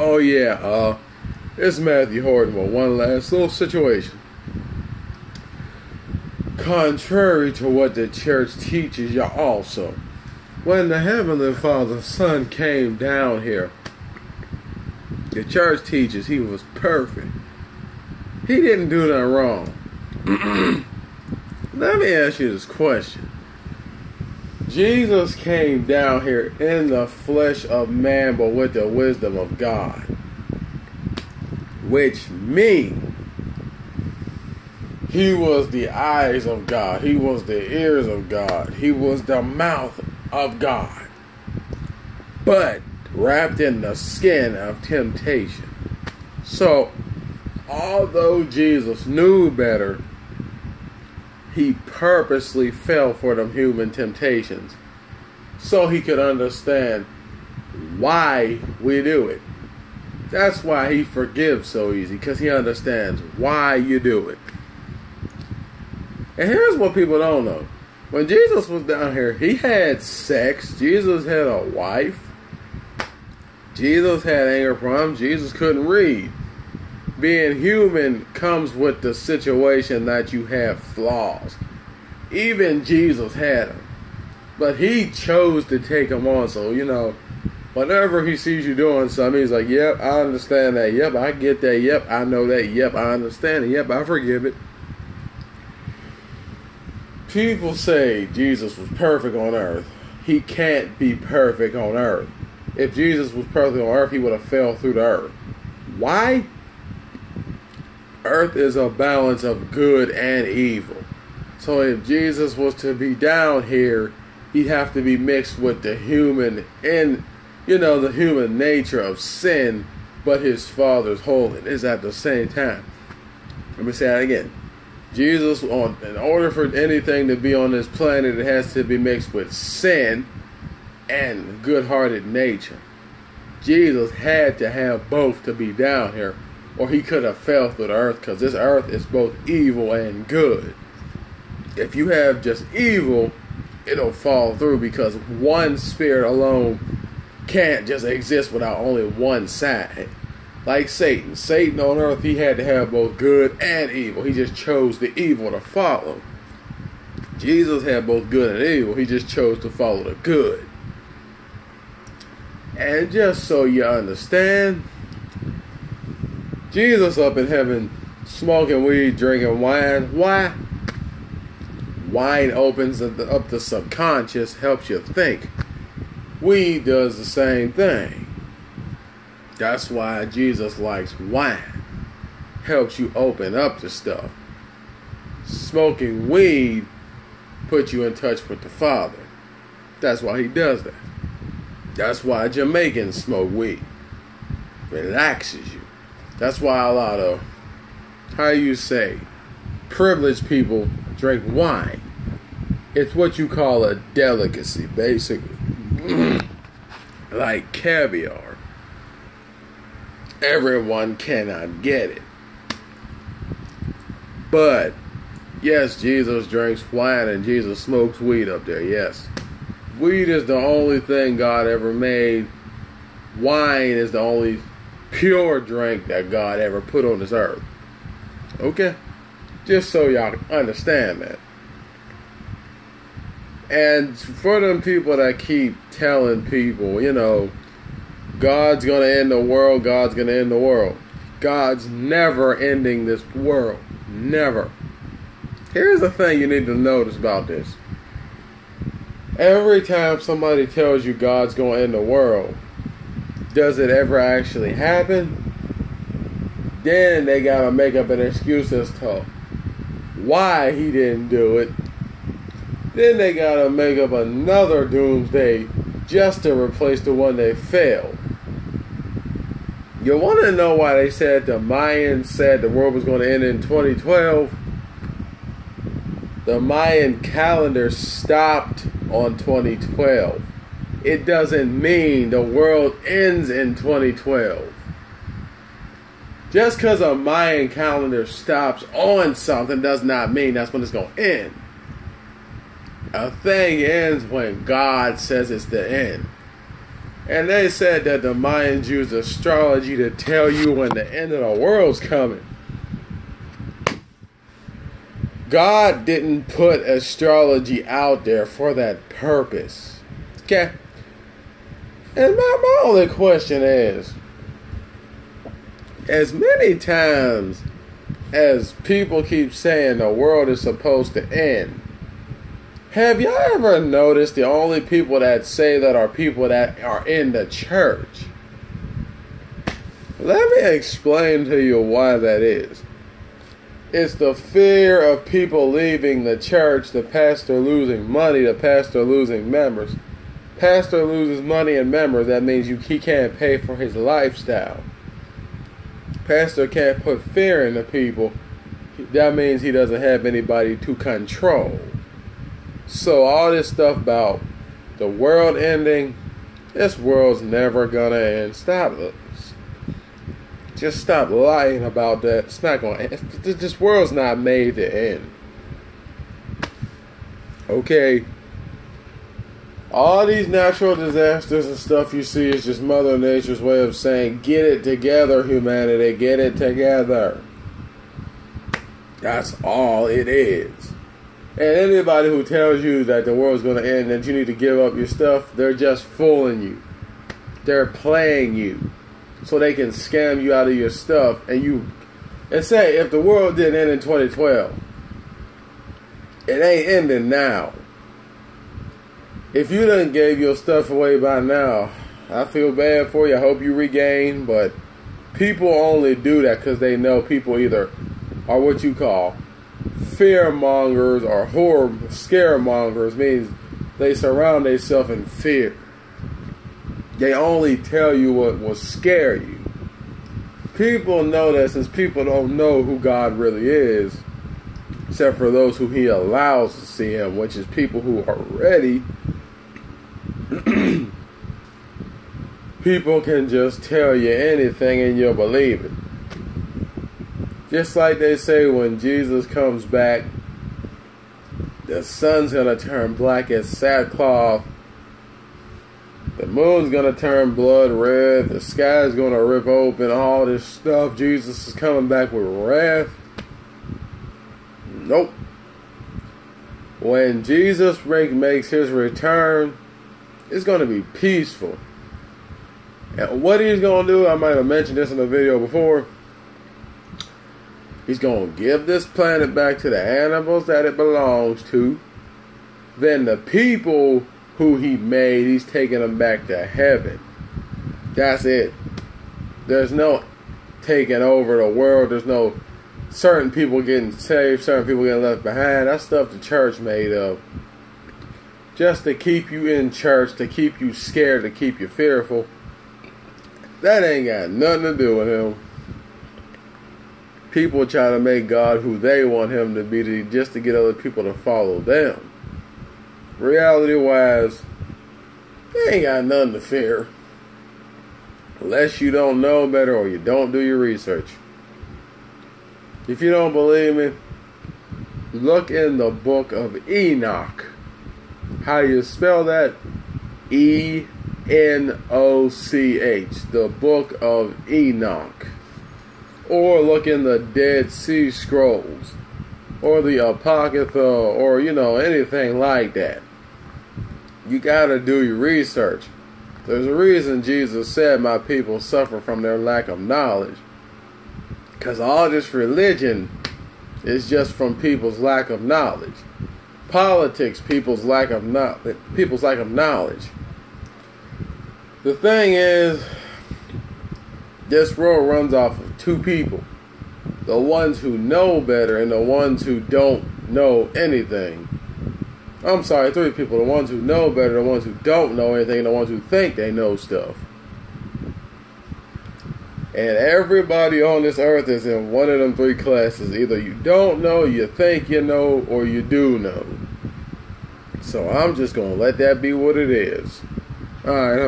Oh yeah, it's Matthew Horton with one last little situation. Contrary to what the church teaches you also, when the Heavenly Father's Son came down here, the church teaches he was perfect. He didn't do nothing wrong. Let me ask you this question. Jesus came down here in the flesh of man, but with the wisdom of God. Which means he was the eyes of God. He was the ears of God. He was the mouth of God. But wrapped in the skin of temptation. So, although Jesus knew better, he purposely fell for them human temptations so he could understand why we do it. That's why he forgives so easy, because he understands why you do it. And here's what people don't know. When Jesus was down here, he had sex. Jesus had a wife. Jesus had anger problems. Jesus couldn't read. Being human comes with the situation that you have flaws. Even Jesus had them. But he chose to take them on. So, whenever he sees you doing something, he's like, yep, I understand that. Yep, I get that. Yep, I know that. Yep, I understand it. Yep, I forgive it. People say Jesus was perfect on earth. He can't be perfect on earth. If Jesus was perfect on earth, he would have fell through the earth. Why? Earth is a balance of good and evil. So if Jesus was to be down here, he'd have to be mixed with the human and, the human nature of sin, but his Father's holiness at the same time. Let me say that again. Jesus, in order for anything to be on this planet, it has to be mixed with sin and good-hearted nature. Jesus had to have both to be down here, or he could have fell through the earth, because this earth is both evil and good. If you have just evil, it'll fall through, because one spirit alone can't just exist without only one side. Like Satan. Satan on earth, he had to have both good and evil. He just chose the evil to follow. Jesus had both good and evil. He just chose to follow the good. And just so you understand, Jesus up in heaven smoking weed, drinking wine. Why? Wine opens up the subconscious, helps you think. Weed does the same thing. That's why Jesus likes wine. Helps you open up to stuff. Smoking weed puts you in touch with the Father. That's why he does that. That's why Jamaicans smoke weed. Relaxes you. That's why a lot of, privileged people drink wine. It's what you call a delicacy, basically. Like caviar. Everyone cannot get it. But, yes, Jesus drinks wine and Jesus smokes weed up there, yes. Weed is the only thing God ever made. Wine is the only pure drink that God ever put on this earth. Okay? Just so y'all understand that. And for them people that keep telling people, God's going to end the world, God's going to end the world. God's never ending this world. Never. Here's the thing you need to notice about this. Every time somebody tells you God's going to end the world, does it ever actually happen? Then they got to make up an excuse as to why he didn't do it. Then they got to make up another doomsday just to replace the one they failed. You want to know why they said the Mayans said the world was going to end in 2012? The Mayan calendar stopped on 2012. It doesn't mean the world ends in 2012. Just because a Mayan calendar stops on something does not mean that's when it's going to end. A thing ends when God says it's the end. And they said that the Mayans used astrology to tell you when the end of the world's coming. God didn't put astrology out there for that purpose. Okay? And my only question is, as many times as people keep saying the world is supposed to end, have y'all ever noticed the only people that say that are people that are in the church? Let me explain to you why that is. It's the fear of people leaving the church, the pastor losing money, the pastor losing members. Pastor loses money and members, that means he can't pay for his lifestyle. Pastor can't put fear in the people, that means he doesn't have anybody to control. So all this stuff about the world ending, this world's never gonna end. Just stop lying about that. It's not gonna end. This world's not made to end. Okay? All these natural disasters and stuff you see is just Mother Nature's way of saying, get it together, humanity, get it together. That's all it is. And anybody who tells you that the world's going to end, that you need to give up your stuff, they're just fooling you. They're playing you so they can scam you out of your stuff. And say, if the world didn't end in 2012, it ain't ending now. If you done gave your stuff away by now, I feel bad for you. I hope you regain. But people only do that because they know people either are what you call fear mongers or horror scaremongers, means they surround themselves in fear. They only tell you what will scare you. People know that since people don't know who God really is, except for those who He allows to see Him, which is people who are ready. People can just tell you anything and you'll believe it. Just like they say when Jesus comes back, the sun's going to turn black as sackcloth. The moon's going to turn blood red. The sky's going to rip open. All this stuff. Jesus is coming back with wrath. Nope. When Jesus makes His return, it's going to be peaceful. And what He's going to do, I might have mentioned this in the video before. He's going to give this planet back to the animals that it belongs to. Then the people who He made, He's taking them back to heaven. That's it. There's no taking over the world. There's no certain people getting saved, certain people getting left behind. That's stuff the church made up. Just to keep you in church, to keep you scared, to keep you fearful. That ain't got nothing to do with Him. People try to make God who they want Him to be just to get other people to follow them. Reality-wise, they ain't got nothing to fear. Unless you don't know better or you don't do your research. If you don't believe me, look in the book of Enoch. How you spell that? E-N-O-C-H. The book of Enoch. Or look in the Dead Sea Scrolls. Or the Apocrypha. Or, anything like that. You gotta do your research. There's a reason Jesus said my people suffer from their lack of knowledge. Because all this religion is just from people's lack of knowledge. Politics, people's lack of knowledge. The thing is, this world runs off of two people. The ones who know better and the ones who don't know anything. I'm sorry, three people. The ones who know better, the ones who don't know anything, and the ones who think they know stuff. And everybody on this earth is in one of them three classes. Either you don't know, you think you know, or you do know. So I'm just going to let that be what it is. Alright,